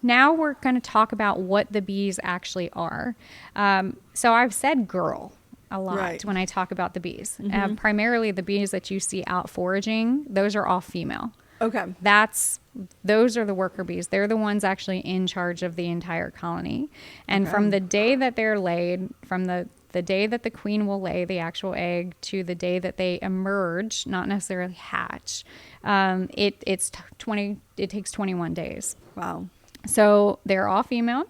Now we're going to talk about what the bees actually are. So I've said girl a lot when I talk about the bees. Primarily the bees that you see out foraging, those are all female. Okay. Those are the worker bees. They're the ones actually in charge of the entire colony. And from the day that they're laid, from the day that the queen will lay the actual egg to the day that they emerge, not necessarily hatch, it takes 21 days. Wow. So they're all female,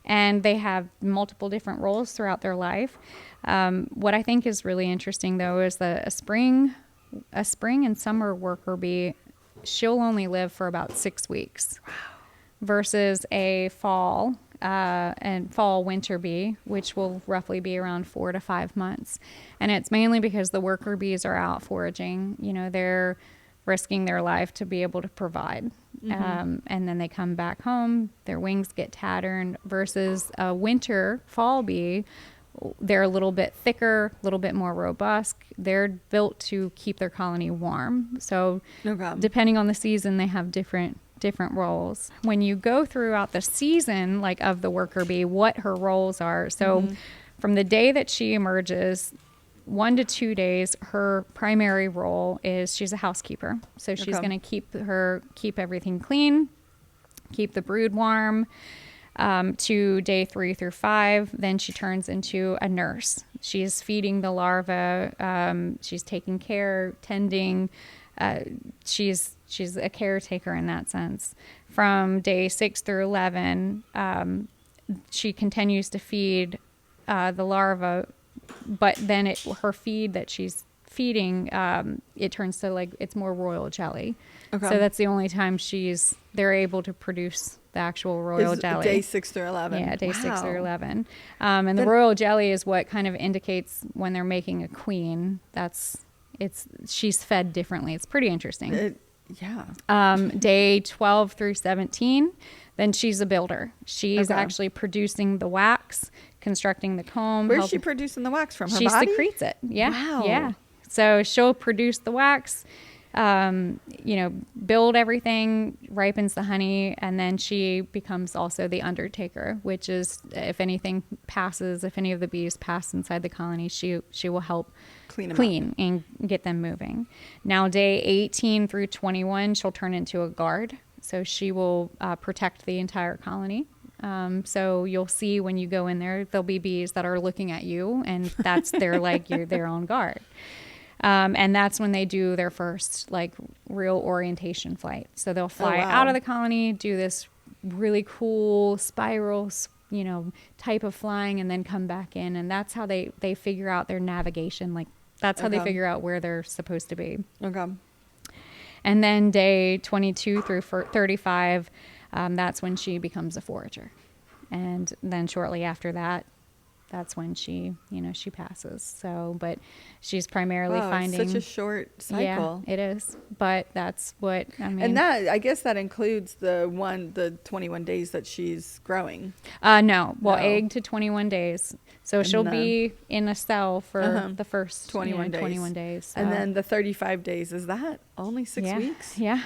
and they have multiple different roles throughout their life. What I think is really interesting, though, is that a spring and summer worker bee, she'll only live for about 6 weeks. Wow. Versus a fall winter bee, which will roughly be around 4 to 5 months. And it's mainly because the worker bees are out foraging. You know, they're risking their life to be able to provide. And then they come back home, their wings get tattered, versus a fall bee. They're a little bit thicker, a little bit more robust. They're built to keep their colony warm. So depending on the season, they have different roles. When you go throughout the season, like of the worker bee, what her roles are. So from the day that she emerges, 1 to 2 days, her primary role is she's a housekeeper. So she's going to keep everything clean, keep the brood warm. To day 3 through 5, then she turns into a nurse. She's feeding the larva. She's taking care, tending. She's a caretaker in that sense. From day 6 through 11, she continues to feed the larva, but then her feed that she's feeding, it turns to it's more royal jelly. Okay. So that's the only time they're able to produce the actual royal jelly. Day 6 through 11. Yeah, day 6 through 11. And the royal jelly is what kind of indicates when they're making a queen. She's fed differently. It's pretty interesting. Day 12 through 17, then she's a builder. She's actually producing the wax, constructing the comb. Where's she producing the wax from? Her body? She secretes it. Yeah. Wow. Yeah. So she'll produce the wax, build everything, ripens the honey, and then she becomes also the undertaker, which is if any of the bees pass inside the colony, she will help clean and get them moving. Now, day 18 through 21, she'll turn into a guard. So she will protect the entire colony. So you'll see when you go in there'll be bees that are looking at you, and that's you're their own guard. And that's when they do their first real orientation flight. So they'll fly out of the colony, do this really cool spiral, type of flying, and then come back in. And that's how they figure out their navigation. That's how they figure out where they're supposed to be. Okay. And then day 22 through 35, that's when she becomes a forager. And then shortly after that, that's when she passes. So, but she's primarily finding. Such a short cycle. Yeah, it is. But that's what I mean. And I guess that includes the 21 days that she's growing. No. Well, egg to 21 days. So she'll be in a cell for the first 21 days. So. And then the 35 days, is that only 6 weeks? Yeah.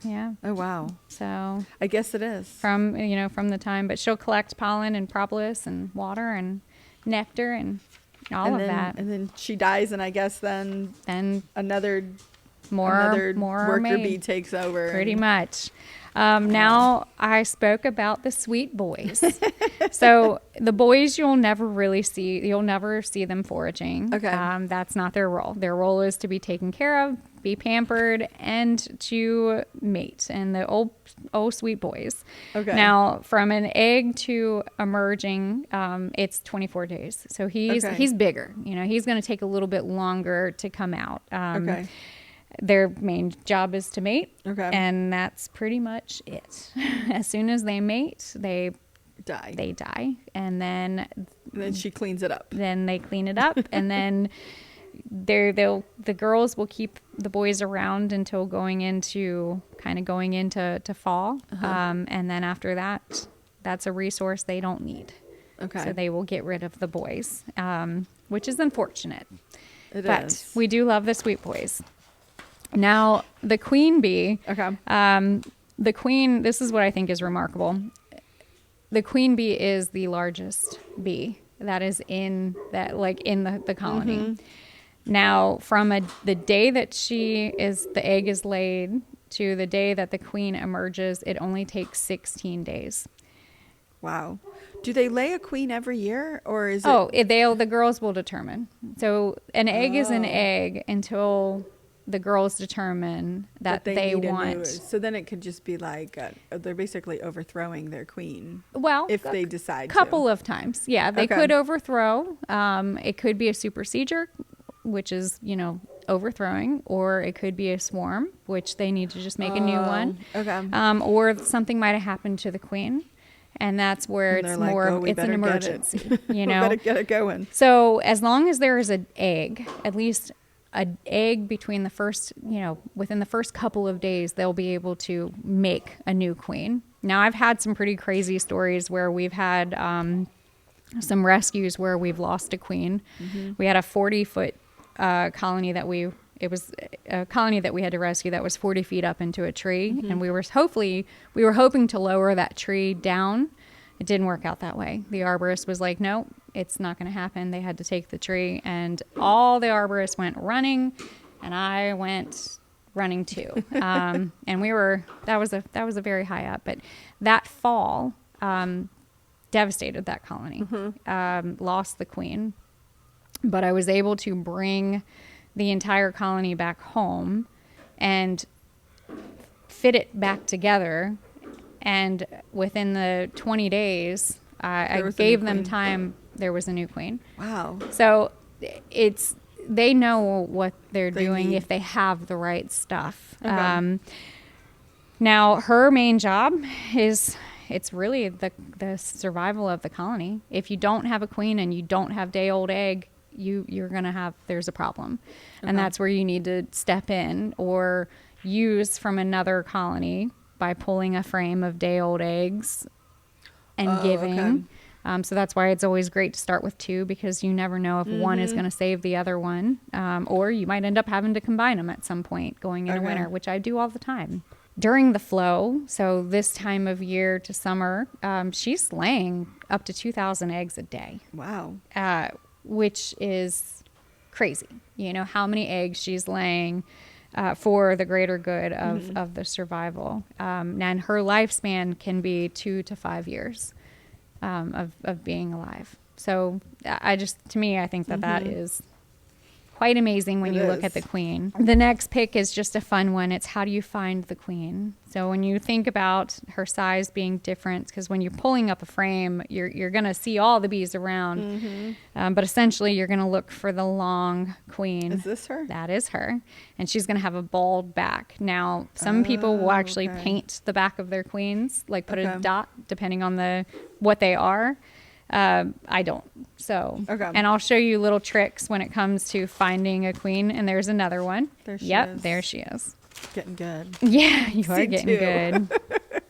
Yeah. Oh, wow. So I guess it is. From the time, but she'll collect pollen and propolis and water and nectar and all of that. And then she dies, and I guess then another worker bee takes over. Pretty much. Now I spoke about the sweet boys. So the boys you'll never see them foraging. Okay. That's not their role. Their role is to be taken care of, be pampered, and to mate. And the old sweet boys. Okay. Now from an egg to emerging, it's 24 days. So he's bigger. He's going to take a little bit longer to come out. Okay. Their main job is to mate, and that's pretty much it. As soon as they mate, they die, and then she cleans it up. Then they clean it up, and then the girls will keep the boys around until going into fall, and then after that, that's a resource they don't need. Okay, so they will get rid of the boys, which is unfortunate. But we do love the sweet boys. Now, the queen bee, the queen, this is what I think is remarkable. the queen bee is the largest bee that is in that, like in the colony. Mm-hmm. Now, from the day that the egg is laid to the day that the queen emerges, it only takes 16 days. Wow. Do they lay a queen every year, or is it? The girls will determine. So an egg is an egg until the girls determine that they want. So then it could just be like they're basically overthrowing their queen. Well, if they decide couple of times. Yeah, they could overthrow. It could be a supersedure, which is, overthrowing, or it could be a swarm, which they need to just make a new one. Okay. Or something might have happened to the queen. And that's where it's like, more, it's an emergency, we better get it going. So as long as there is an egg, at least an egg between the first, within the first couple of days, they'll be able to make a new queen. Now, I've had some pretty crazy stories where we've had some rescues where we've lost a queen. Mm-hmm. We had a 40-foot colony it was a colony that we had to rescue that was 40 feet up into a tree. Mm-hmm. And we were hoping to lower that tree down. It didn't work out that way. The arborist was like, no, it's not going to happen. They had to take the tree, and all the arborists went running, and I went running too. And that was a very high up, but that fall devastated that colony. Mm-hmm. Lost the queen, but I was able to bring the entire colony back home and fit it back together. And within the 20 days, I gave them time. There was a new queen. Wow. So they know what they're doing if they have the right stuff. Okay. Now, her main job it's really the survival of the colony. If you don't have a queen and you don't have day-old egg, you're going to there's a problem. Okay. And that's where you need to step in or use from another colony by pulling a frame of day-old eggs and giving. Okay. So that's why it's always great to start with 2, because you never know if one is going to save the other one. Or you might end up having to combine them at some point going into winter, which I do all the time. During the flow, so this time of year to summer, she's laying up to 2,000 eggs a day. Wow. Which is crazy. How many eggs she's laying for the greater good of the survival. And her lifespan can be 2 to 5 years of being alive. So I think that is quite amazing when you look at the queen. The next pick is just a fun one. It's how do you find the queen? So when you think about her size being different, because when you're pulling up a frame, you're going to see all the bees around. Mm-hmm. But essentially, you're going to look for the long queen. Is this her? That is her. And she's going to have a bald back. Now, some people will actually paint the back of their queens, like put a dot, depending on what they are. I don't. So, and I'll show you little tricks when it comes to finding a queen. And there's another one. There she is. There she is. Getting good. Yeah, you are getting good.